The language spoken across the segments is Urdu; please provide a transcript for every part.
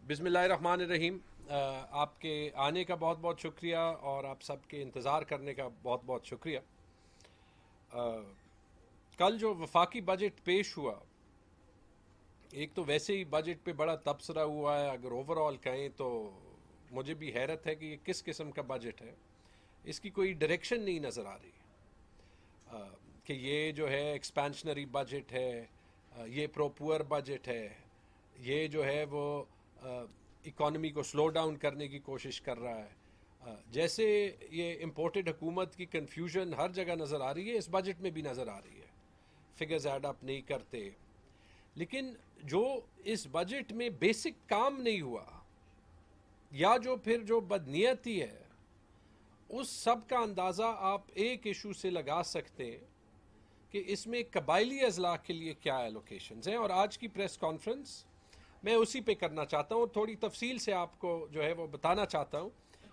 بسم اللہ الرحمن الرحیم۔ آپ کے آنے کا بہت بہت شکریہ اور آپ سب کے انتظار کرنے کا بہت بہت شکریہ۔ کل جو وفاقی بجٹ پیش ہوا، ایک تو ویسے ہی بجٹ پہ بڑا تبصرہ ہوا ہے، اگر اوور آل کہیں تو مجھے بھی حیرت ہے کہ یہ کس قسم کا بجٹ ہے، اس کی کوئی ڈائریکشن نہیں نظر آ رہی کہ یہ جو ہے ایکسپینشنری بجٹ ہے، یہ پرو پور بجٹ ہے، یہ جو ہے وہ اکانومی کو سلو ڈاؤن کرنے کی کوشش کر رہا ہے۔ جیسے یہ امپورٹڈ حکومت کی کنفیوژن ہر جگہ نظر آ رہی ہے، اس بجٹ میں بھی نظر آ رہی ہے، فگرز ایڈ اپ نہیں کرتے۔ لیکن جو اس بجٹ میں بیسک کام نہیں ہوا، یا جو بدنیتی ہے، اس سب کا اندازہ آپ ایک ایشو سے لگا سکتے ہیں کہ اس میں قبائلی اضلاع کے لیے کیا ایلوکیشنز ہیں، اور آج کی پریس کانفرنس میں اسی پہ کرنا چاہتا ہوں اور تھوڑی تفصیل سے آپ کو جو ہے وہ بتانا چاہتا ہوں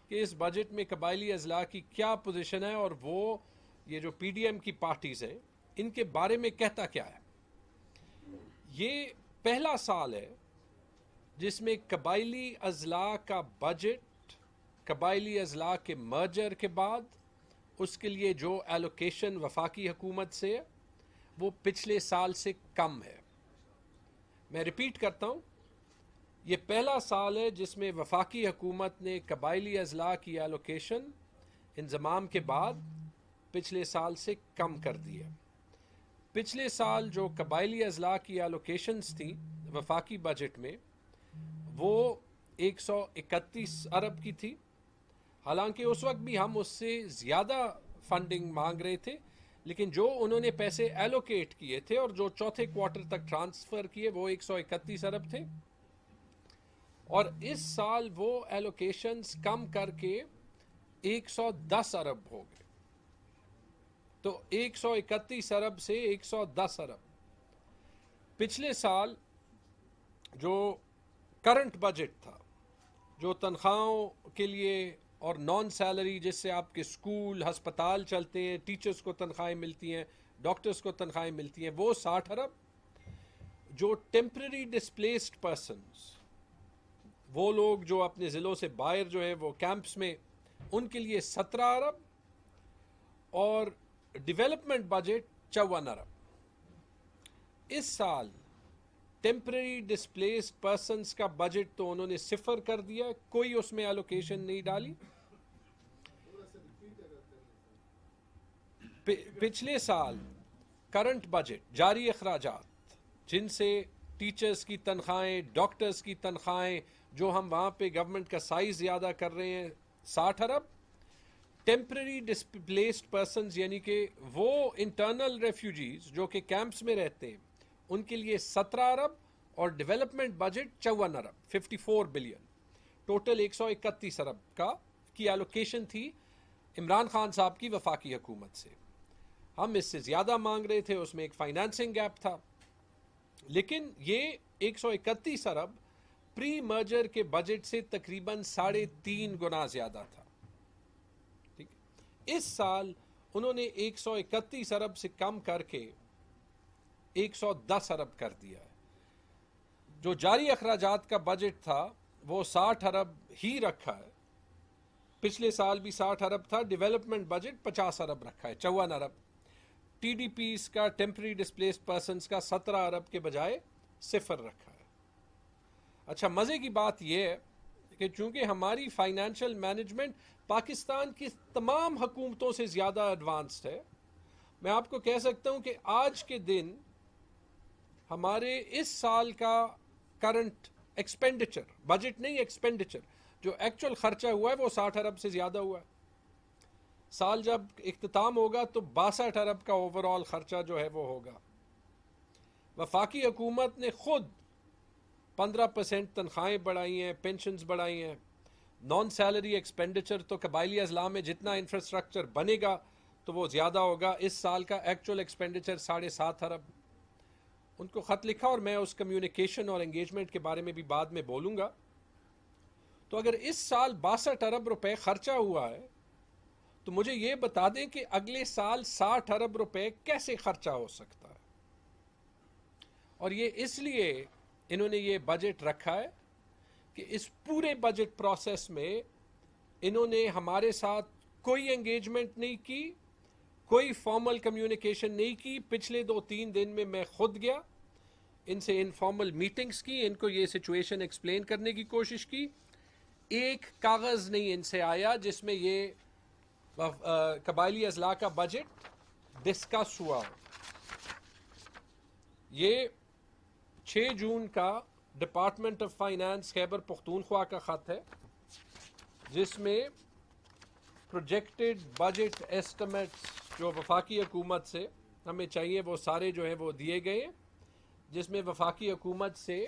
کہ اس بجٹ میں قبائلی اضلاع کی کیا پوزیشن ہے، اور وہ یہ جو پی ڈی ایم کی پارٹیز ہیں ان کے بارے میں کہتا کیا ہے۔ یہ پہلا سال ہے جس میں قبائلی اضلاع کا بجٹ قبائلی اضلاع کے مرجر کے بعد اس کے لیے جو ایلوکیشن وفاقی حکومت سے ہے وہ پچھلے سال سے کم ہے۔ میں ریپیٹ کرتا ہوں، یہ پہلا سال ہے جس میں وفاقی حکومت نے قبائلی اضلاع کی ایلوکیشن انضمام کے بعد پچھلے سال سے کم کر دی ہے۔ پچھلے سال جو قبائلی اضلاع کی ایلوکیشنز تھیں وفاقی بجٹ میں، وہ 131 ارب کی تھی، حالانکہ اس وقت بھی ہم اس سے زیادہ فنڈنگ مانگ رہے تھے، لیکن جو انہوں نے پیسے ایلوکیٹ کیے تھے اور جو چوتھے کوارٹر تک ٹرانسفر کیے وہ 131 ارب تھے، اور اس سال وہ ایلوکیشنز کم کر کے 110 ارب ہو گئے۔ تو 131 ارب سے 110 ارب۔ پچھلے سال جو کرنٹ بجٹ تھا، جو تنخواہوں کے لیے اور نان سیلری، جس سے آپ کے اسکول ہسپتال چلتے ہیں، ٹیچرز کو تنخواہیں ملتی ہیں، ڈاکٹرز کو تنخواہیں ملتی ہیں، وہ 60 ارب۔ جو ٹیمپرری ڈسپلیسڈ پرسنز، وہ لوگ جو اپنے ضلعوں سے باہر جو ہے وہ کیمپس میں، ان کے لیے 17 ارب، اور ڈیولپمنٹ بجٹ 54 ارب۔ اس سال ٹیمپرری ڈسپلیسڈ پرسنز کا بجٹ تو انہوں نے صفر کر دیا، کوئی اس میں ایلوکیشن نہیں ڈالی۔ پچھلے سال کرنٹ بجٹ جاری اخراجات، جن سے ٹیچرز کی تنخواہیں، ڈاکٹرز کی تنخواہیں، جو ہم وہاں پہ گورنمنٹ کا سائز زیادہ کر رہے ہیں، 60 ارب۔ ٹیمپرری ڈسپلیسڈ پرسنز یعنی کہ وہ انٹرنل ریفیوجیز جو کہ کیمپس میں رہتے ہیں، ان کے لیے 17 ارب، اور ڈیولپمنٹ بجٹ 54 ارب، 54 بلین، ٹوٹل 131 ارب کی ایلوکیشن تھی عمران خان صاحب کی وفاقی حکومت سے۔ ہم اس سے زیادہ مانگ رہے تھے، اس میں ایک فائنانسنگ گیپ تھا، لیکن یہ 131 ارب پری مرجر کے بجٹ سے تقریباً 3.5 گنا زیادہ تھا۔ ٹھیک، اس سال انہوں نے 131 ارب سے کم کر کے 110 ارب کر دیا ہے۔ جو جاری اخراجات کا بجٹ تھا وہ 60 ارب ہی رکھا ہے، پچھلے سال بھی 60 ارب تھا۔ ڈیولپمنٹ بجٹ 50 ارب رکھا ہے، 54 ارب۔ ٹی ڈی پیز کا، ٹیمپرری ڈسپلیسڈ پرسنز کا 17 ارب کے بجائے صفر رکھا ہے۔ اچھا، مزے کی بات یہ ہے کہ چونکہ ہماری فائنینشیل مینجمنٹ پاکستان کی تمام حکومتوں سے زیادہ ایڈوانسڈ ہے، میں آپ کو کہہ سکتا ہوں کہ آج کے دن ہمارے اس سال کا کرنٹ ایکسپینڈیچر، بجٹ نہیں ایکسپینڈیچر، جو ایکچول خرچہ ہوا ہے وہ 60 ارب سے زیادہ ہوا ہے۔ سال جب اختتام ہوگا تو 62 ارب کا اوور آل خرچہ جو ہے وہ ہوگا۔ وفاقی حکومت نے خود 15% تنخواہیں بڑھائی ہیں، پینشنز بڑھائی ہیں، نان سیلری ایکسپینڈیچر تو قبائلی اضلاع میں جتنا انفراسٹرکچر بنے گا تو وہ زیادہ ہوگا۔ اس سال کا ایکچول ایکسپینڈیچر 7.5 ارب۔ ان کو خط لکھا، اور میں اس کمیونیکیشن اور انگیجمنٹ کے بارے میں بھی بعد میں بولوں گا۔ تو اگر اس سال 62 ارب روپے خرچہ ہوا ہے تو مجھے یہ بتا دیں کہ اگلے سال 60 ارب روپے کیسے خرچہ ہو سکتا ہے۔ اور یہ اس لیے انہوں نے یہ بجٹ رکھا ہے کہ اس پورے بجٹ پروسیس میں انہوں نے ہمارے ساتھ کوئی انگیجمنٹ نہیں کی, کوئی فارمل کمیونیکیشن نہیں کی. پچھلے 2-3 دن میں خود گیا, ان سے انفارمل میٹنگز کی, ان کو یہ سچویشن ایکسپلین کرنے کی کوشش کی. ایک کاغذ نہیں ان سے آیا جس میں یہ قبائلی اضلاع کا بجٹ ڈسکس ہوا. یہ 6 جون کا department of finance Khyber Pakhtunkhwa کا خط ہے جس میں پروجیکٹڈ بجٹ ایسٹیمیٹس جو وفاقی حکومت سے ہمیں چاہیے وہ سارے جو ہیں وہ دیے گئے, جس میں وفاقی حکومت سے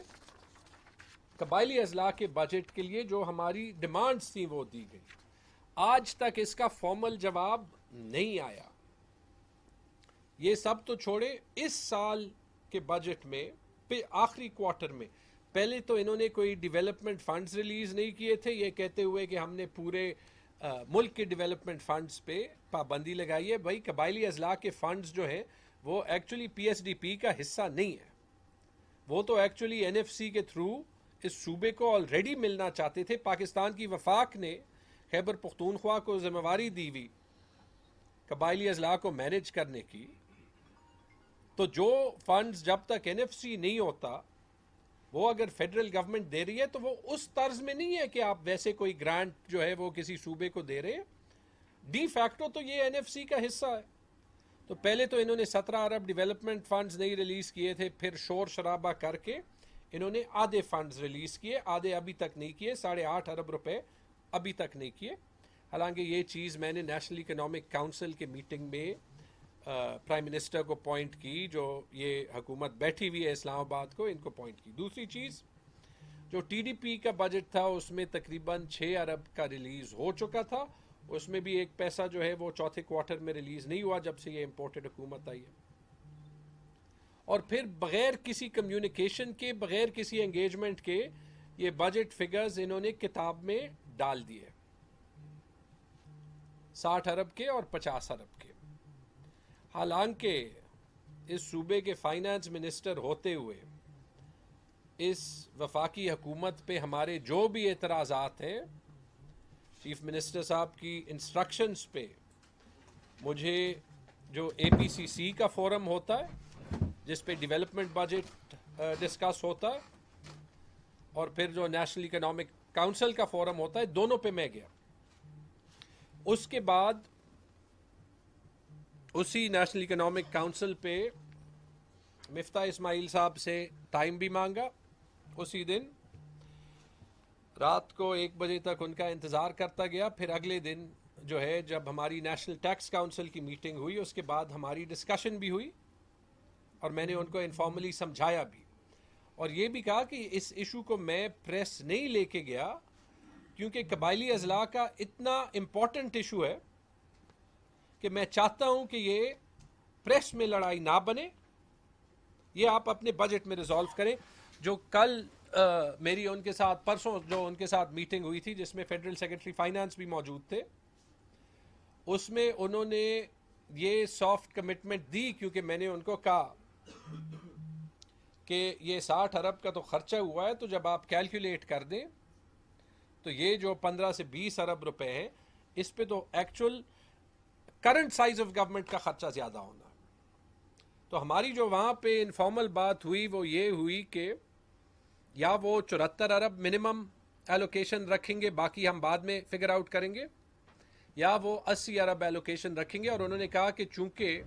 قبائلی اضلاع کے بجٹ کے لیے جو ہماری ڈیمانڈز تھیں وہ دی گئی. آج تک اس کا فارمل جواب نہیں آیا. یہ سب تو چھوڑے, اس سال کے بجٹ میں آخری کوارٹر میں پہلے تو انہوں نے کوئی ڈیولپمنٹ فنڈز ریلیز نہیں کیے تھے, یہ کہتے ہوئے کہ ہم نے پورے ملک کے ڈیولپمنٹ فنڈز پہ پابندی لگائی ہے. بھائی قبائلی اضلاع کے فنڈز جو ہیں وہ actually P S D P کا حصہ نہیں ہے, وہ تو ایکچولی این ایف سی کے تھرو اس صوبے کو آلریڈی ملنا چاہتے تھے. پاکستان کی وفاق نے خیبر پختونخوا کو ذمہ داری دی ہوئی قبائلی اضلاع کو مینیج کرنے کی, تو جو فنڈز جب تک این ایف سی نہیں ہوتا وہ اگر فیڈرل گورنمنٹ دے رہی ہے تو وہ اس طرز میں نہیں ہے کہ آپ ویسے کوئی گرانٹ جو ہے وہ کسی صوبے کو دے رہے ہیں. ڈی فیکٹو تو یہ این ایف سی کا حصہ ہے. تو پہلے تو انہوں نے 17 ارب ڈیولپمنٹ فنڈز نہیں ریلیز کیے تھے, پھر شور شرابہ کر کے انہوں نے آدھے فنڈز ریلیز کیے, آدھے ابھی تک نہیں کیے, 8.5 ارب روپے ابھی تک نہیں کیے. حالانکہ یہ چیز میں نے نیشنل اکنامک کونسل کے میٹنگ میں پرائم منسٹر کو پوائنٹ کی, جو یہ حکومت بیٹھی ہوئی ہے اسلام آباد کو, ان کو پوائنٹ کی. دوسری چیز جو ٹی ڈی پی کا بجٹ تھا اس میں تقریباً 6 ارب کا ریلیز ہو چکا تھا, اس میں بھی ایک پیسہ جو ہے وہ چوتھے کوارٹر میں ریلیز نہیں ہوا جب سے یہ امپورٹڈ حکومت آئی ہے. اور پھر بغیر کسی کمیونیکیشن کے, بغیر کسی انگیجمنٹ کے یہ بجٹ فگرز انہوں نے کتاب میں ڈال دیے, 60 ارب کے اور 50 ارب کے. حالانکہ اس صوبے کے فائنانس منسٹر ہوتے ہوئے اس وفاقی حکومت پہ ہمارے جو بھی اعتراضات ہیں, چیف منسٹر صاحب کی انسٹرکشنز پہ مجھے جو اے پی سی سی کا فورم ہوتا ہے جس پہ ڈیولپمنٹ بجٹ ڈسکس ہوتا ہے, اور پھر جو نیشنل اکنامک کونسل کا فورم ہوتا ہے, دونوں پہ میں گیا. اس کے بعد اسی نیشنل اکنامک کونسل پہ مفتاح اسماعیل صاحب سے ٹائم بھی مانگا. اسی دن رات کو 1 بجے تک ان کا انتظار کرتا گیا. پھر اگلے دن جو ہے جب ہماری نیشنل ٹیکس کونسل کی میٹنگ ہوئی, اس کے بعد ہماری ڈسکشن بھی ہوئی اور میں نے ان کو انفارملی سمجھایا بھی, اور یہ بھی کہا کہ اس ایشو کو میں پریس نہیں لے کے گیا کیونکہ قبائلی اضلاع کا اتنا امپورٹنٹ ایشو ہے کہ میں چاہتا ہوں کہ یہ پریس میں لڑائی نہ بنے, یہ آپ اپنے بجٹ میں ریزالو کریں. جو کل میری ان کے ساتھ پرسوں جو ان کے ساتھ میٹنگ ہوئی تھی جس میں فیڈرل سیکرٹری فائنانس بھی موجود تھے, اس میں انہوں نے یہ سافٹ کمٹمنٹ دی, کیونکہ میں نے ان کو کہا کہ یہ 60 ارب کا تو خرچہ ہوا ہے, تو جب آپ کیلکولیٹ کر دیں تو یہ جو 15 سے 20 ارب روپے ہیں اس پہ تو actual current size of government کا خرچہ زیادہ ہونا. تو ہماری جو وہاں پہ انفارمل بات ہوئی وہ یہ ہوئی کہ یا وہ 74 ارب منیمم ایلوکیشن رکھیں گے, باقی ہم بعد میں فگر آؤٹ کریں گے, یا وہ 80 ارب ایلوکیشن رکھیں گے. اور انہوں نے کہا کہ چونکہ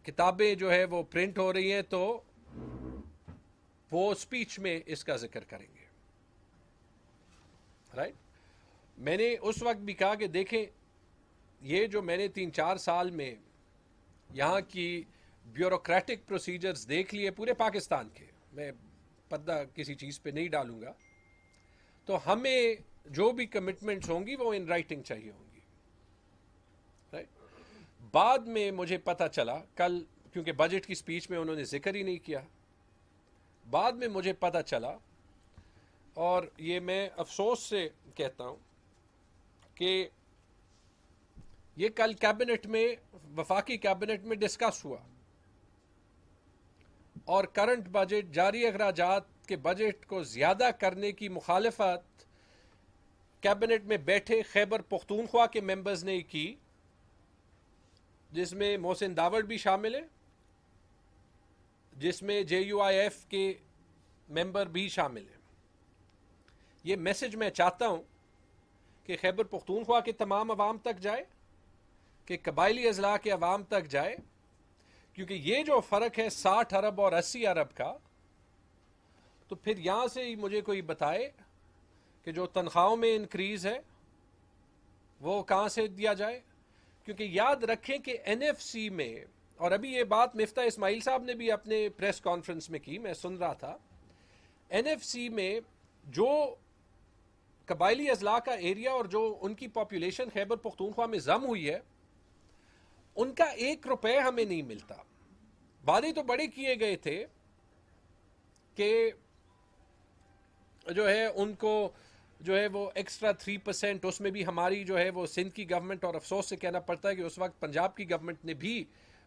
کتابیں جو ہے وہ پرنٹ ہو رہی ہیں تو وہ اسپیچ میں اس کا ذکر کریں گے. رائٹ. میں نے اس وقت بھی کہا کہ دیکھیں یہ جو میں نے 3-4 سال میں یہاں کی بیوروکریٹک پروسیجرز دیکھ لیے پورے پاکستان کے, میں پردہ کسی چیز پہ نہیں ڈالوں گا, تو ہمیں جو بھی کمٹمنٹس ہوں گی وہ ان رائٹنگ چاہیے ہوں گی. رائٹ. بعد میں مجھے پتہ چلا کل, کیونکہ بجٹ کی سپیچ میں انہوں نے ذکر ہی نہیں کیا, بعد میں مجھے پتہ چلا, اور یہ میں افسوس سے کہتا ہوں کہ یہ کل کیبنٹ میں, وفاقی کیبنٹ میں ڈسکس ہوا, اور کرنٹ بجٹ جاری اخراجات کے بجٹ کو زیادہ کرنے کی مخالفت کیبنٹ میں بیٹھے خیبر پختونخوا کے ممبرز نے کی، جس میں محسن داوڑ بھی شامل ہے، جس میں JUIF کے ممبر بھی شامل ہیں۔ یہ میسج میں چاہتا ہوں کہ خیبر پختونخوا کے تمام عوام تک جائے، کہ قبائلی اضلاع کے عوام تک جائے، کیونکہ یہ جو فرق ہے 60 ارب اور 80 ارب کا، تو پھر یہاں سے ہی مجھے کوئی بتائے کہ جو تنخواہوں میں انکریز ہے وہ کہاں سے دیا جائے۔ کیونکہ یاد رکھیں کہ NFC میں، اور ابھی یہ بات مفتاح اسماعیل صاحب نے بھی اپنے پریس کانفرنس میں کی، میں سن رہا تھا، NFC میں جو قبائلی اضلاع کا ایریا اور جو ان کی پاپولیشن خیبر پختونخوا میں ضم ہوئی ہے، ان کا 1 روپے ہمیں نہیں ملتا۔ وعدے تو بڑے کیے گئے تھے کہ جو ہے ان کو جو ہے وہ ایکسٹرا 3%، اس میں بھی ہماری جو ہے وہ سندھ کی گورنمنٹ، اور افسوس سے کہنا پڑتا ہے کہ اس وقت پنجاب کی گورنمنٹ نے بھی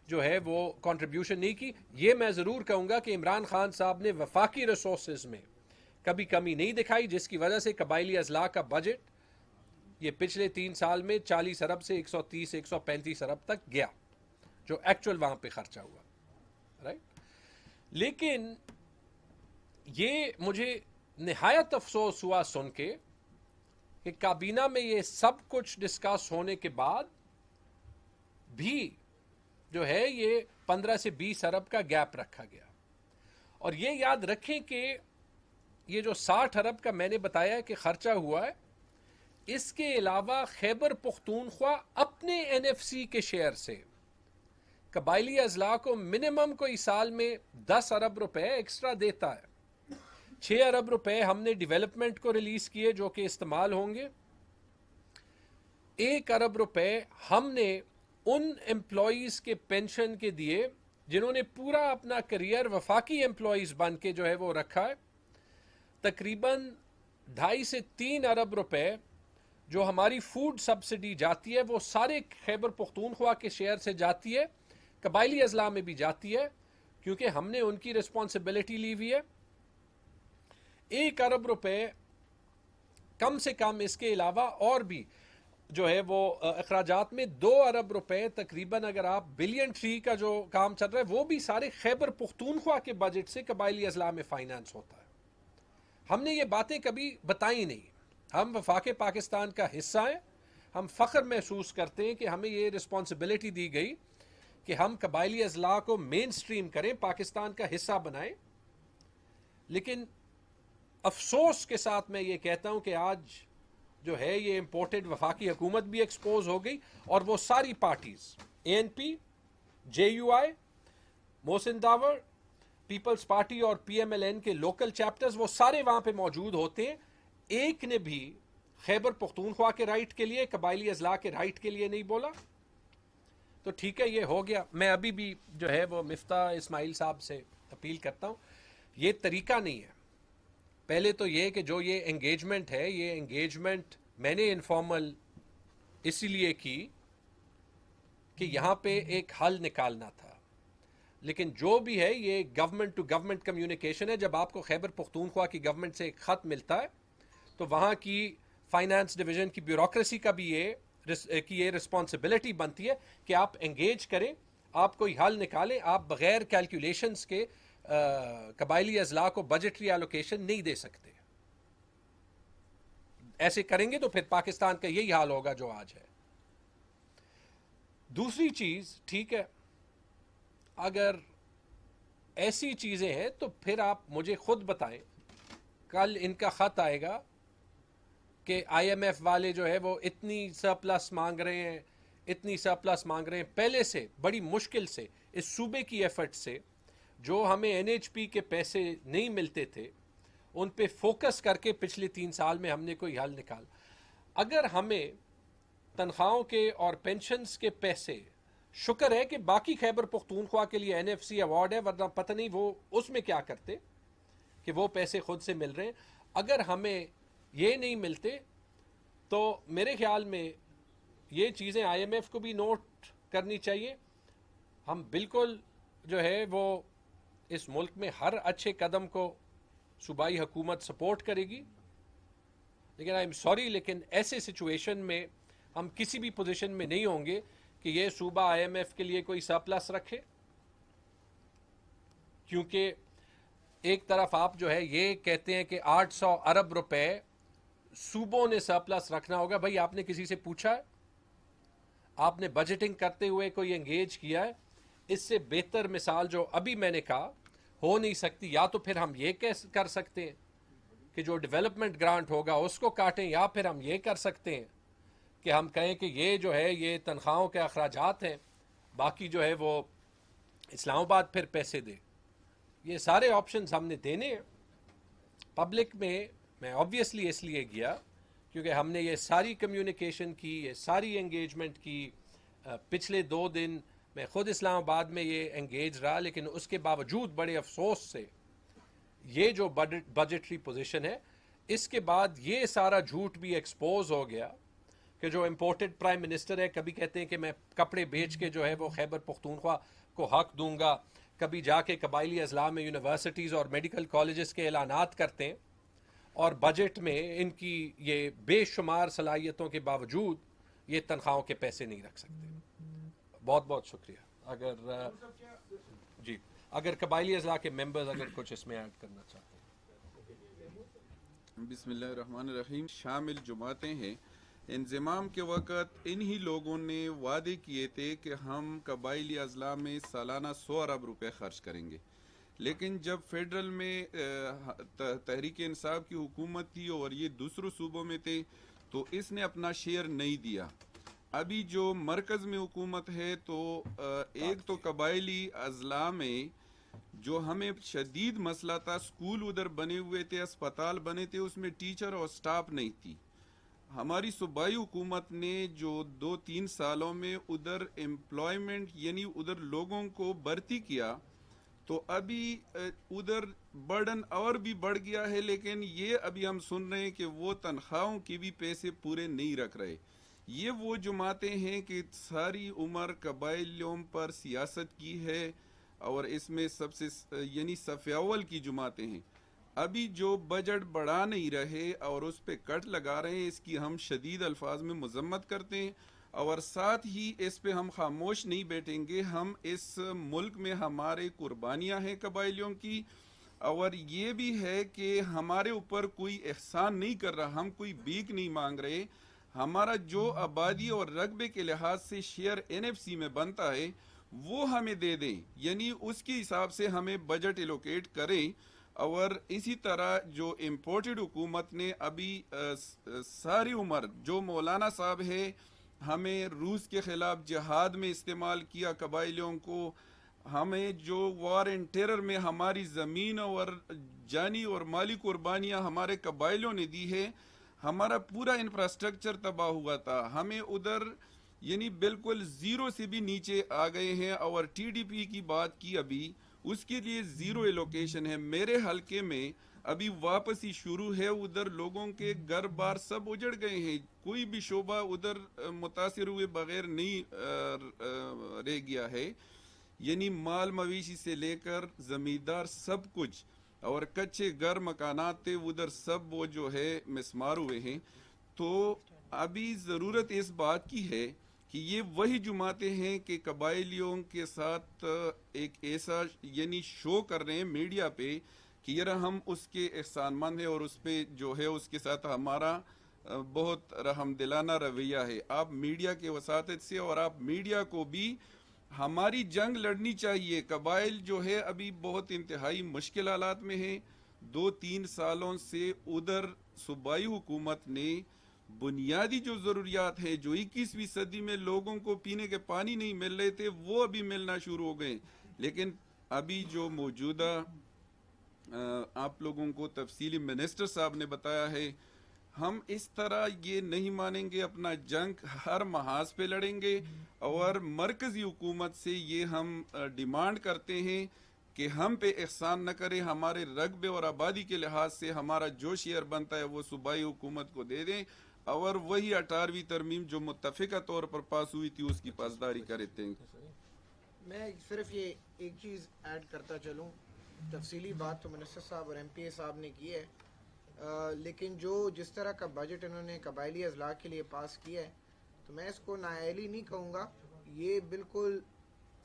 جو ہے وہ کنٹریبیوشن نہیں کی۔ یہ میں ضرور کہوں گا کہ عمران خان صاحب نے وفاقی ریسورسز میں کبھی کمی نہیں دکھائی، جس کی وجہ سے قبائلی اضلاع کا بجٹ یہ پچھلے 3 سال میں 40 ارب سے 130 135 ارب تک گیا، جو ایکچول وہاں پہ خرچہ ہوا، رائٹ۔ لیکن یہ مجھے نہایت افسوس ہوا سن کے کہ کابینہ میں یہ سب کچھ ڈسکس ہونے کے بعد بھی جو ہے یہ 15 سے 20 ارب کا گیپ رکھا گیا۔ اور یہ یاد رکھیں کہ یہ جو 60 ارب کا میں نے بتایا کہ خرچہ ہوا ہے، اس کے علاوہ خیبر پختونخوا اپنے NFC کے شیئر سے قبائلی اضلاع کو منیمم کوئی سال میں 10 ارب روپے ایکسٹرا دیتا ہے۔ 6 ارب روپے ہم نے ڈیولپمنٹ کو ریلیز کیے جو کہ استعمال ہوں گے۔ 1 ارب روپے ہم نے ان امپلائیز کے پینشن کے دیے جنہوں نے پورا اپنا کریئر وفاقی امپلائیز بن کے جو ہے وہ رکھا ہے۔ تقریباً 2.5 سے 3 ارب روپے جو ہماری فوڈ سبسڈی جاتی ہے وہ سارے خیبر پختونخوا کے شیئر سے جاتی ہے، قبائلی اضلاع میں بھی جاتی ہے، کیونکہ ہم نے ان کی رسپانسبلٹی لی ہوئی ہے۔ 1 ارب روپے کم سے کم اس کے علاوہ اور بھی جو ہے وہ اخراجات میں 2 ارب روپے تقریباً، اگر آپ بلین ٹری کا جو کام چل رہا ہے وہ بھی سارے خیبر پختونخوا کے بجٹ سے قبائلی اضلاع میں فائنانس ہوتا ہے۔ ہم نے یہ باتیں کبھی بتائی نہیں۔ ہم وفاق پاکستان کا حصہ ہیں، ہم فخر محسوس کرتے ہیں کہ ہمیں یہ رسپانسبلٹی دی گئی کہ ہم قبائلی اضلاع کو مین سٹریم کریں، پاکستان کا حصہ بنائیں۔ لیکن افسوس کے ساتھ میں یہ کہتا ہوں کہ آج جو ہے یہ امپورٹڈ وفاقی حکومت بھی ایکسپوز ہو گئی، اور وہ ساری parties ANP، JUI، Mohsin Dawar, Peoples party اور PMLN کے لوکل چیپٹرز، وہ سارے وہاں پہ موجود ہوتے ہیں۔ ایک نے بھی خیبر پختونخوا کے رائٹ کے لیے، قبائلی اضلاع کے رائٹ کے لیے نہیں بولا۔ تو ٹھیک ہے، یہ ہو گیا۔ میں ابھی بھی جو ہے وہ مفتاح اسماعیل صاحب سے اپیل کرتا ہوں، یہ طریقہ نہیں ہے۔ پہلے تو یہ کہ جو یہ انگیجمنٹ ہے، یہ انگیجمنٹ میں نے انفارمل اسی لیے کی کہ یہاں پہ ایک حل نکالنا تھا، لیکن جو بھی ہے یہ گورنمنٹ ٹو گورنمنٹ کمیونیکیشن ہے۔ جب آپ کو خیبر پختونخوا کی گورنمنٹ سے ایک خط ملتا ہے تو وہاں کی فائنانس ڈویژن کی بیوروکریسی کا بھی یہ رسپانسبلٹی بنتی ہے کہ آپ انگیج کریں، آپ کوئی حل نکالیں۔ آپ بغیر کیلکولیشنز کے قبائلی اضلاع کو بجٹری ایلوکیشن نہیں دے سکتے۔ ایسے کریں گے تو پھر پاکستان کا یہی حال ہوگا جو آج ہے۔ دوسری چیز، ٹھیک ہے، اگر ایسی چیزیں ہیں تو پھر آپ مجھے خود بتائیں، کل ان کا خط آئے گا کہ IMF والے جو ہے وہ اتنی سرپلس مانگ رہے ہیں، اتنی سرپلس مانگ رہے ہیں۔ پہلے سے بڑی مشکل سے اس صوبے کی ایفرٹ سے جو ہمیں NHP کے پیسے نہیں ملتے تھے ان پہ فوکس کر کے پچھلے 3 سال میں ہم نے کوئی حل نکالا۔ اگر ہمیں تنخواہوں کے اور پینشنز کے پیسے، شکر ہے کہ باقی خیبر پختونخوا کے لیے NFC ایوارڈ ہے، ورنہ پتہ نہیں وہ اس میں کیا کرتے کہ وہ پیسے خود سے مل رہے ہیں۔ اگر ہمیں یہ نہیں ملتے تو میرے خیال میں یہ چیزیں IMF کو بھی نوٹ کرنی چاہیے۔ ہم بالکل جو ہے وہ اس ملک میں ہر اچھے قدم کو صوبائی حکومت سپورٹ کرے گی. لیکن آئی ایم سوری، لیکن ایسے سچویشن میں ہم کسی بھی پوزیشن میں نہیں ہوں گے کہ یہ صوبہ آئی ایم ایف کے لیے کوئی سرپلس رکھے، کیونکہ ایک طرف آپ جو ہے یہ کہتے ہیں کہ 800 ارب روپے صوبوں نے سرپلس رکھنا ہوگا. بھائی آپ نے کسی سے پوچھا ہے؟ آپ نے بجٹنگ کرتے ہوئے کوئی انگیج کیا ہے؟ اس سے بہتر مثال جو ابھی میں نے کہا ہو نہیں سکتی. یا تو پھر ہم یہ کر سکتے ہیں کہ جو ڈیولپمنٹ گرانٹ ہوگا اس کو کاٹیں، یا پھر ہم یہ کر سکتے ہیں کہ ہم کہیں کہ یہ جو ہے یہ تنخواہوں کے اخراجات ہیں، باقی جو ہے وہ اسلام آباد پھر پیسے دے. یہ سارے آپشنز ہم نے دینے ہیں پبلک میں. میں آبویسلی اس لیے گیا کیونکہ ہم نے یہ ساری کمیونیکیشن کی، یہ ساری انگیجمنٹ کی. پچھلے 2 دن میں خود اسلام آباد میں یہ انگیج رہا، لیکن اس کے باوجود بڑے افسوس سے یہ جو بجٹری پوزیشن ہے، اس کے بعد یہ سارا جھوٹ بھی ایکسپوز ہو گیا کہ جو امپورٹڈ پرائم منسٹر ہے، کبھی کہتے ہیں کہ میں کپڑے بیچ کے جو ہے وہ خیبر پختونخوا کو حق دوں گا، کبھی جا کے قبائلی اضلاع میں یونیورسٹیز اور میڈیکل کالجز کے اعلانات کرتے ہیں، اور بجٹ میں ان کی یہ بے شمار صلاحیتوں کے باوجود یہ تنخواہوں کے پیسے نہیں رکھ سکتے. بہت بہت شکریہ. اگر قبائلی اضلاع کے ممبرز اگر کچھ اس میں ایڈ کرنا چاہتے ہیں. بسم اللہ الرحمن الرحیم. شامل جماعتیں ہیں. انضمام کے وقت انہی لوگوں نے وعدے کیے تھے کہ ہم قبائلی اضلاع میں سالانہ 100 ارب روپے خرچ کریں گے، لیکن جب فیڈرل میں تحریک انصاف کی حکومت تھی اور یہ دوسروں صوبوں میں تھے تو اس نے اپنا شیئر نہیں دیا. ابھی جو مرکز میں حکومت ہے تو ایک تو قبائلی اضلاع میں جو ہمیں شدید مسئلہ تھا، اسکول ادھر بنے ہوئے تھے، اسپتال بنے تھے، اس میں ٹیچر اور سٹاف نہیں تھی. ہماری صوبائی حکومت نے جو 2-3 سالوں میں ادھر امپلائمنٹ یعنی ادھر لوگوں کو بھرتی کیا تو ابھی ادھر برڈن اور بھی بڑھ گیا ہے. لیکن یہ ابھی ہم سن رہے ہیں کہ وہ تنخواہوں کے بھی پیسے پورے نہیں رکھ رہے. یہ وہ جماعتیں ہیں کہ ساری عمر قبائلیوں پر سیاست کی ہے اور اس میں سب سے یعنی صف اول کی جماعتیں ہیں. ابھی جو بجٹ بڑھا نہیں رہے اور اس پہ کٹ لگا رہے ہیں، اس کی ہم شدید الفاظ میں مذمت کرتے ہیں، اور ساتھ ہی اس پہ ہم خاموش نہیں بیٹھیں گے. ہم اس ملک میں ہمارے قربانیاں ہیں قبائلیوں کی، اور یہ بھی ہے کہ ہمارے اوپر کوئی احسان نہیں کر رہا، ہم کوئی بھیک نہیں مانگ رہے. ہمارا جو آبادی اور رقبے کے لحاظ سے شیئر این ایف سی میں بنتا ہے وہ ہمیں دے دیں، یعنی اس کے حساب سے ہمیں بجٹ ایلوکیٹ کریں. اور اسی طرح جو امپورٹڈ حکومت نے ابھی ساری عمر جو مولانا صاحب ہے ہمیں روس کے خلاف جہاد میں استعمال کیا قبائلیوں کو، ہمیں جو وار اینڈ ٹیرر میں ہماری زمین اور جانی اور مالی قربانیاں ہمارے قبائلیوں نے دی ہے، ہمارا پورا انفراسٹرکچر تباہ ہوا تھا. ہمیں ادھر یعنی بالکل زیرو سے بھی نیچے آ گئے ہیں. اور ٹی ڈی پی کی بات کی ابھی، اس کے لیے زیرو ایلوکیشن ہے. میرے حلقے میں ابھی واپسی شروع ہے، ادھر لوگوں کے گھر بار سب اجڑ گئے ہیں، کوئی بھی شعبہ ادھر متاثر ہوئے بغیر نہیں رہ گیا ہے. یعنی مال مویشی سے لے کر زمیندار سب کچھ، اور کچے گھر مکانات تھے ادھر سب وہ جو ہے مسمار ہوئے ہیں. تو ابھی ضرورت اس بات کی ہے کہ یہ وہی جماعتیں ہیں کہ قبائلیوں کے ساتھ ایک ایسا یعنی شو کر رہے ہیں میڈیا پہ کہ یار ہم اس کے احسان مند ہیں اور اس پہ جو ہے اس کے ساتھ ہمارا بہت رحم دلانہ رویہ ہے. آپ میڈیا کے وساطت سے، اور آپ میڈیا کو بھی ہماری جنگ لڑنی چاہیے. قبائل جو ہے ابھی بہت انتہائی مشکل حالات میں ہیں. 2-3 سالوں سے ادھر صوبائی حکومت نے بنیادی جو ضروریات ہیں جو 21ویں صدی میں لوگوں کو پینے کے پانی نہیں مل رہے تھے وہ ابھی ملنا شروع ہو گئے. لیکن ابھی جو موجودہ آپ لوگوں کو تفصیلی منسٹر صاحب نے بتایا ہے، ہم اس طرح یہ نہیں مانیں گے. اپنا جنگ ہر محاذ پہ لڑیں گے، اور مرکزی حکومت سے یہ ہم ڈیمانڈ کرتے ہیں کہ ہم پہ احسان نہ کریں، ہمارے رقبے اور آبادی کے لحاظ سے ہمارا جو شیئر بنتا ہے وہ صوبائی حکومت کو دے دیں، اور وہی 18ویں ترمیم جو متفقہ طور پر پاس ہوئی تھی اس کی پاسداری کرتے ہیں. میں صرف یہ ایک چیز ایڈ کرتا چلوں تفصیلی بات تو منسٹر صاحب اور ایم پی اے صاحب نے کی ہے، لیکن جس طرح کا بجٹ انہوں نے قبائلی اضلاع کے لیے پاس کیا ہے تو میں اس کو نااہلی نہیں کہوں گا. یہ بالکل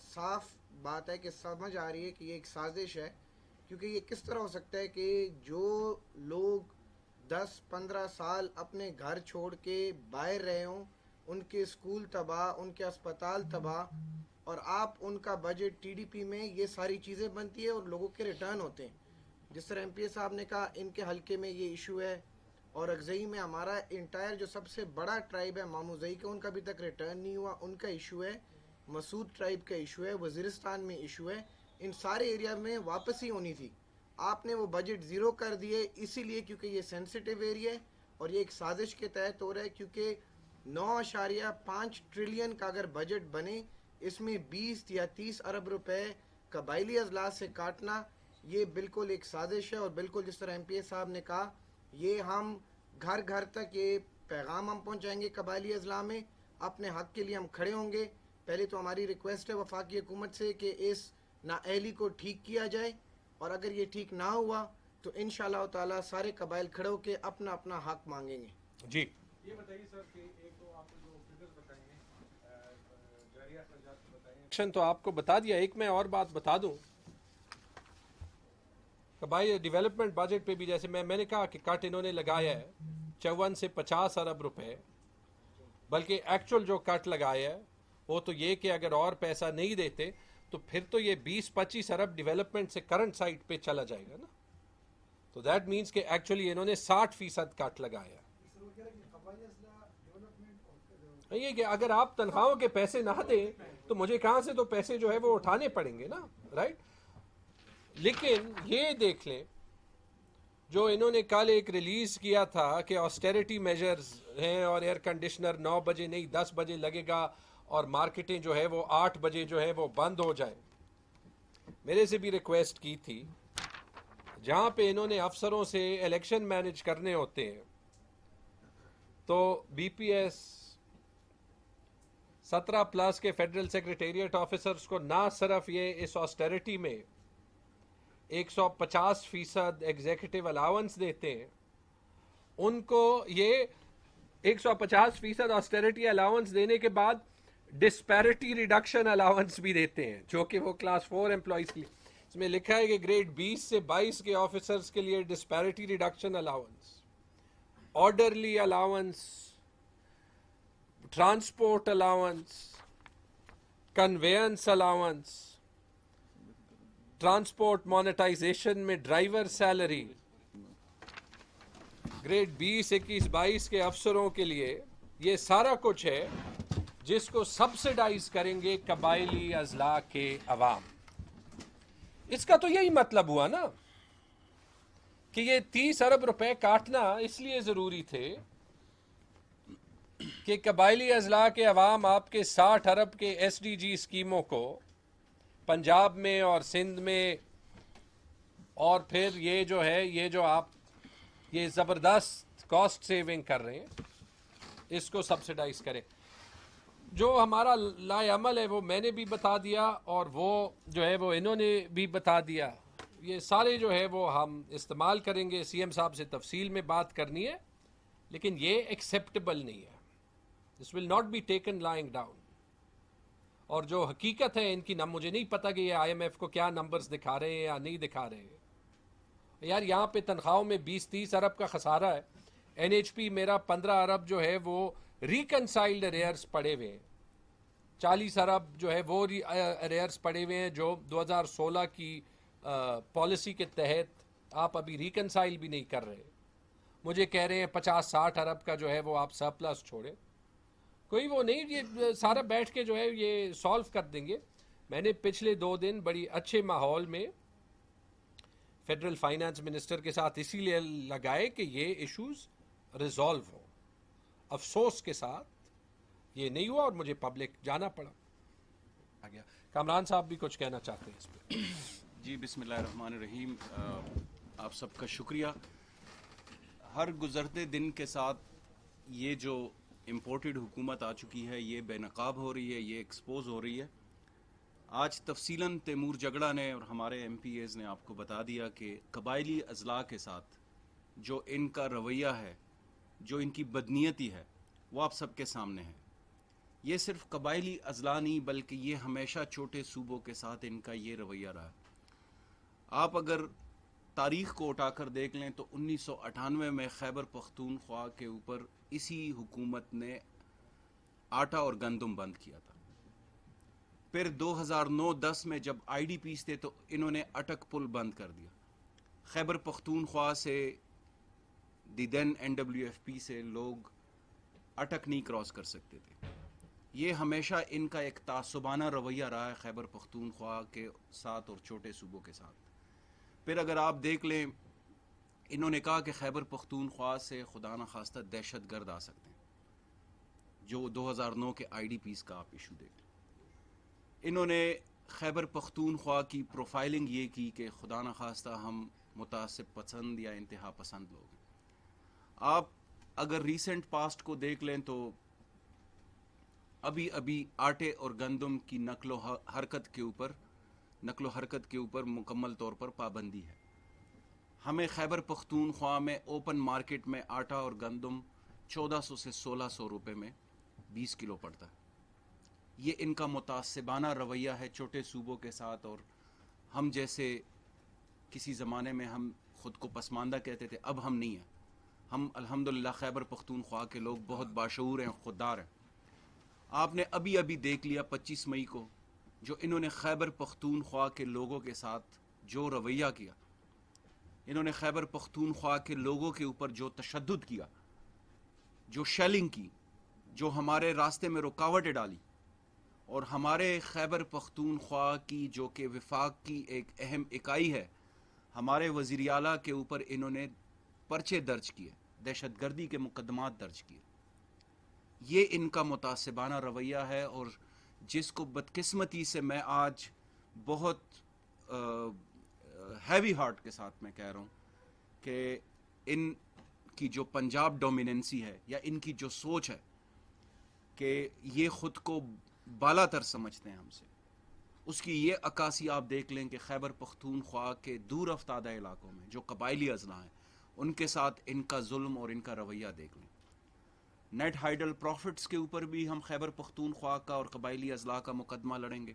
صاف بات ہے کہ سمجھ آ رہی ہے کہ یہ ایک سازش ہے، کیونکہ یہ کس طرح ہو سکتا ہے کہ جو لوگ 10-15 سال اپنے گھر چھوڑ کے باہر رہے ہوں، ان کے اسکول تباہ، ان کے اسپتال تباہ، اور آپ ان کا بجٹ ٹی ڈی پی میں یہ ساری چیزیں بنتی ہے اور لوگوں کے ریٹرن ہوتے ہیں. جس طرح ایم پی اے صاحب نے کہا ان کے حلقے میں یہ ایشو ہے، اور اگزئی میں ہمارا انٹائر جو سب سے بڑا ٹرائب ہے ماموزئی کا، ان کا ابھی تک ریٹرن نہیں ہوا، ان کا ایشو ہے. مسعود ٹرائب کا ایشو ہے، وزیرستان میں ایشو ہے. ان سارے ایریا میں واپسی ہونی تھی. آپ نے وہ بجٹ زیرو کر دیے، اسی لیے کیونکہ یہ سینسٹیو ایریا ہے اور یہ ایک سازش کے تحت ہو رہا ہے. کیونکہ 9.5 ٹریلین کا اگر بجٹ بنے، اس میں 20 یا 30 ارب روپے قبائلی اضلاع سے کاٹنا، یہ بالکل ایک سازش ہے. اور بالکل جس طرح ایم پی اے صاحب نے کہا، یہ ہم گھر گھر تک یہ پیغام ہم پہنچائیں گے قبائلی اضلاع میں، اپنے حق کے لیے ہم کھڑے ہوں گے. پہلے تو ہماری ریکویسٹ ہے وفاقی حکومت سے کہ اس نااہلی کو ٹھیک کیا جائے، اور اگر یہ ٹھیک نہ ہوا تو انشاءاللہ تعالی سارے قبائل کھڑے ہو کے اپنا اپنا حق مانگیں گے. جی یہ بتائیے سر کہ ایک تو آپ نے جو فگرز بتائے ہیں جاری اخراجات بتائے ہیں، ایکشن تو آپ کو بتا دیا. ایک میں اور بات بتا دوں، قبائلی ڈیولپمنٹ بجٹ پہ بھی جیسے میں نے کہا کہ کٹ انہوں نے لگایا ہے 54 سے 50 ارب روپے، بلکہ ایکچوئل جو کٹ لگایا ہے وہ تو یہ کہ اگر اور پیسہ نہیں دیتے تو پھر تو یہ 20-25 ارب ڈیولپمنٹ سے کرنٹ سائٹ پہ چلا جائے گا نا. تو دیٹ مینس کہ ایکچولی انہوں نے 60% کٹ لگایا. یہ کہ اگر آپ تنخواہوں کے پیسے نہ دیں تو مجھے کہاں سے تو پیسے جو ہے وہ اٹھانے پڑیں گے نا، رائٹ. لیکن یہ دیکھ لیں جو انہوں نے کل ایک ریلیز کیا تھا کہ آسٹیریٹی میجرز ہیں اور ایئر کنڈیشنر 9 بجے نہیں 10 بجے لگے گا اور مارکیٹیں جو ہے وہ 8 بجے جو ہے وہ بند ہو جائیں. میرے سے بھی ریکویسٹ کی تھی، جہاں پہ انہوں نے افسروں سے الیکشن مینج کرنے ہوتے ہیں تو بی پی ایس 17+ کے فیڈرل سیکریٹریٹ آفیسرز کو نہ صرف یہ اس آسٹیریٹی میں 150% ایگزیکٹو الاؤنس دیتے ہیں، ان کو یہ 150% آسٹیریٹی الاؤنس دینے کے بعد ڈسپیرٹی ریڈکشن الاؤنس بھی دیتے ہیں، جو کہ وہ کلاس 4 امپلائیز کے لیے. اس میں لکھا ہے کہ گریڈ 20 سے 22 کے آفیسرز کے لیے disparity reduction allowance, orderly allowance, transport allowance, conveyance allowance, transport monetization میں ڈرائیور سیلری. گریڈ 20 21 22 کے افسروں کے لیے یہ سارا کچھ ہے جس کو سبسڈائز کریں گے قبائلی اضلاع کے عوام. اس کا تو یہی مطلب ہوا نا کہ یہ 30 ارب روپے کاٹنا اس لیے ضروری تھے کہ قبائلی اضلاع کے عوام آپ کے 60 ارب کے ایس ڈی جی اسکیموں کو پنجاب میں اور سندھ میں، اور پھر یہ جو ہے یہ جو آپ یہ زبردست کاسٹ سیونگ کر رہے ہیں اس کو سبسڈائز کریں. جو ہمارا لائے عمل ہے وہ میں نے بھی بتا دیا اور وہ جو ہے وہ انہوں نے بھی بتا دیا. یہ سارے جو ہے وہ ہم استعمال کریں گے. سی ایم صاحب سے تفصیل میں بات کرنی ہے، لیکن یہ ایکسیپٹیبل نہیں ہے. This will not be taken lying down. اور جو حقیقت ہے ان کی، نہ مجھے نہیں پتا کہ یہ آئی ایم ایف کو کیا نمبرز دکھا رہے ہیں یا نہیں دکھا رہے ہیں. یار یہاں پہ تنخواہوں میں 20-30 ارب کا خسارہ ہے. این ایچ پی میرا 15 ارب جو ہے وہ ریکنسائلڈ ریئرز پڑے ہوئے ہیں. 40 ارب جو ہے وہ ریئرز پڑے ہوئے ہیں جو 2016 کی پالیسی کے تحت آپ ابھی ریکنسائل بھی نہیں کر رہے. مجھے کہہ رہے ہیں 50-60 ارب کا جو ہے وہ آپ سرپلس چھوڑیں. کوئی وہ نہیں، یہ سارا بیٹھ کے جو ہے یہ سالو کر دیں گے. میں نے پچھلے 2 دن بڑی اچھے ماحول میں فیڈرل فائنانس منسٹر کے ساتھ اسی لیے لگائے کہ یہ ایشوز ریزالو ہوں. افسوس کے ساتھ یہ نہیں ہوا اور مجھے پبلک جانا پڑا. آگیا کامران صاحب بھی کچھ کہنا چاہتے ہیں اس پہ. جی بسم اللہ الرحمن الرحیم. آپ سب کا شکریہ. ہر گزرتے دن کے ساتھ یہ جو امپورٹڈ حکومت آ چکی ہے یہ بے نقاب ہو رہی ہے، یہ ایکسپوز ہو رہی ہے. آج تفصیلاً تیمور جگڑا نے اور ہمارے ایم پی ایز نے آپ کو بتا دیا کہ قبائلی اضلاع کے ساتھ جو ان کا رویہ ہے، جو ان کی بدنیتی ہے، وہ آپ سب کے سامنے ہے. یہ صرف قبائلی اضلاع نہیں بلکہ یہ ہمیشہ چھوٹے صوبوں کے ساتھ ان کا یہ رویہ رہا. آپ اگر تاریخ کو اٹھا کر دیکھ لیں تو 1998 میں خیبر پختونخوا کے اوپر اسی حکومت نے آٹا اور گندم بند کیا تھا. پھر 2009-10 میں جب آئی ڈی پیز تھے تو انہوں نے اٹک پل بند کر دیا. خیبر پختونخوا سے دی دین NWFP سے لوگ اٹک نہیں کراس کر سکتے تھے. یہ ہمیشہ ان کا ایک تعصبانہ رویہ رہا ہے خیبر پختونخوا کے ساتھ اور چھوٹے صوبوں کے ساتھ. پھر اگر آپ دیکھ لیں، انہوں نے کہا کہ خیبر پختونخوا سے خدا نخواستہ دہشت گرد آ سکتے ہیں، جو 2009 کے آئی ڈی پیز کا آپ ایشو دیکھ لیں. انہوں نے خیبر پختونخوا کی پروفائلنگ یہ کی کہ خدا نخواستہ ہم متعصب پسند یا انتہا پسند لوگ ہیں. آپ اگر ریسنٹ پاسٹ کو دیکھ لیں تو ابھی آٹے اور گندم کی نقل و حرکت کے اوپر مکمل طور پر پابندی ہے. ہمیں خیبر پختونخوا میں اوپن مارکیٹ میں آٹا اور گندم 1400 سے 1600 روپے میں 20 کلو پڑتا ہے. یہ ان کا متعصبانہ رویہ ہے چھوٹے صوبوں کے ساتھ. اور ہم جیسے کسی زمانے میں ہم خود کو پسماندہ کہتے تھے، اب ہم نہیں ہیں. ہم الحمدللہ خیبر پختونخوا کے لوگ بہت باشعور ہیں، خوددار ہیں. آپ نے ابھی دیکھ لیا 25 مئی کو جو انہوں نے خیبر پختونخوا کے لوگوں کے ساتھ جو رویہ کیا، انہوں نے خیبر پختونخوا کے لوگوں کے اوپر جو تشدد کیا، جو شیلنگ کی، جو ہمارے راستے میں رکاوٹیں ڈالی، اور ہمارے خیبر پختونخوا کی جو کہ وفاق کی ایک اہم اکائی ہے، ہمارے وزیر اعلیٰ کے اوپر انہوں نے پرچے درج کیے، دہشت گردی کے مقدمات درج کیے. یہ ان کا متعصبانہ رویہ ہے. اور جس کو بدقسمتی سے میں آج بہت ہیوی ہارٹ کے ساتھ میں کہہ رہا ہوں کہ ان کی جو پنجاب ڈومیننسی ہے یا ان کی جو سوچ ہے کہ یہ خود کو بالا تر سمجھتے ہیں ہم سے، اس کی یہ عکاسی آپ دیکھ لیں کہ خیبر پختونخوا کے دور افتادہ علاقوں میں جو قبائلی اضلاع ہیں ان کے ساتھ ان کا ظلم اور ان کا رویہ دیکھ لیں. نیٹ ہائیڈل پروفٹس کے اوپر بھی ہم خیبر پختونخوا کا اور قبائلی اضلاع کا مقدمہ لڑیں گے.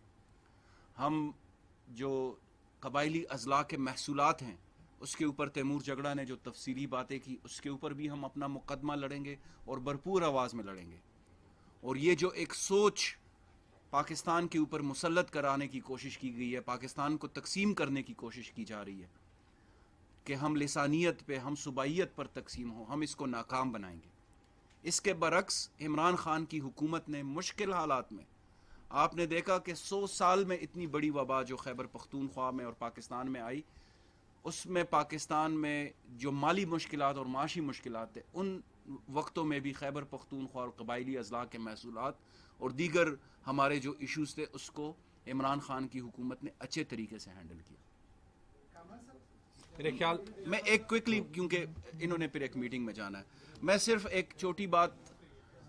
ہم جو قبائلی اضلاع کے محصولات ہیں اس کے اوپر تیمور جگڑا نے جو تفصیلی باتیں کی، اس کے اوپر بھی ہم اپنا مقدمہ لڑیں گے اور بھرپور آواز میں لڑیں گے. اور یہ جو ایک سوچ پاکستان کے اوپر مسلط کرانے کی کوشش کی گئی ہے، پاکستان کو تقسیم کرنے کی کوشش کی جا رہی ہے کہ ہم لسانیت پہ، ہم صوبائیت پر تقسیم ہوں، ہم اس کو ناکام بنائیں گے. اس کے برعکس عمران خان کی حکومت نے مشکل حالات میں، آپ نے دیکھا کہ 100 سال میں اتنی بڑی وبا جو خیبر پختونخوا میں اور پاکستان میں آئی، اس میں پاکستان میں جو مالی مشکلات اور معاشی مشکلات تھے، ان وقتوں میں بھی خیبر پختونخوا اور قبائلی اضلاع کے محصولات اور دیگر ہمارے جو ایشوز تھے اس کو عمران خان کی حکومت نے اچھے طریقے سے ہینڈل کیا. میرے خیال میں ایک کوئکلی، کیونکہ انہوں نے پھر ایک میٹنگ میں جانا ہے، میں صرف ایک چھوٹی بات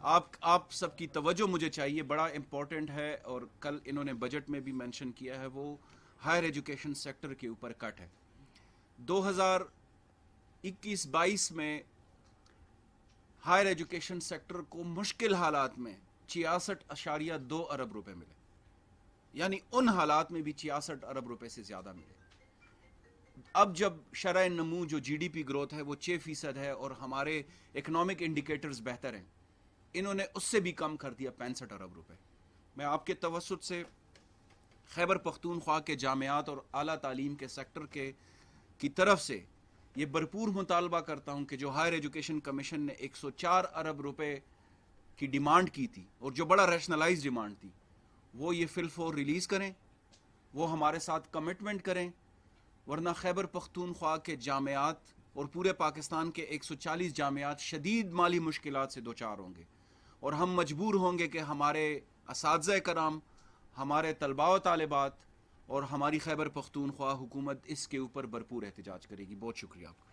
آپ سب کی توجہ مجھے چاہیے، بڑا امپورٹنٹ ہے اور کل انہوں نے بجٹ میں بھی مینشن کیا ہے، وہ ہائر ایجوکیشن سیکٹر کے اوپر کٹ ہے. 2021-22 میں ہائر ایجوکیشن سیکٹر کو مشکل حالات میں 66.2 ارب روپے ملے، یعنی ان حالات میں بھی 66 ارب روپے سے زیادہ ملے. اب جب شرح نمو جو جی ڈی پی گروتھ ہے وہ 6% ہے اور ہمارے اکنامک انڈیکیٹرز بہتر ہیں، انہوں نے اس سے بھی کم کر دیا 65 ارب روپے. میں آپ کے توسط سے خیبر پختونخوا کے جامعات اور اعلیٰ تعلیم کے سیکٹر کی طرف سے یہ بھرپور مطالبہ کرتا ہوں کہ جو ہائر ایجوکیشن کمیشن نے 104 ارب روپے کی ڈیمانڈ کی تھی اور جو بڑا ریشنلائز ڈیمانڈ تھی، وہ یہ فی الفور ریلیز کریں، وہ ہمارے ساتھ کمٹمنٹ کریں، ورنہ خیبر پختونخوا کے جامعات اور پورے پاکستان کے 140 جامعات شدید مالی مشکلات سے دوچار ہوں گے اور ہم مجبور ہوں گے کہ ہمارے اساتذہ کرام، ہمارے طلباء و طالبات اور ہماری خیبر پختونخوا حکومت اس کے اوپر بھرپور احتجاج کرے گی. بہت شکریہ آپ کا.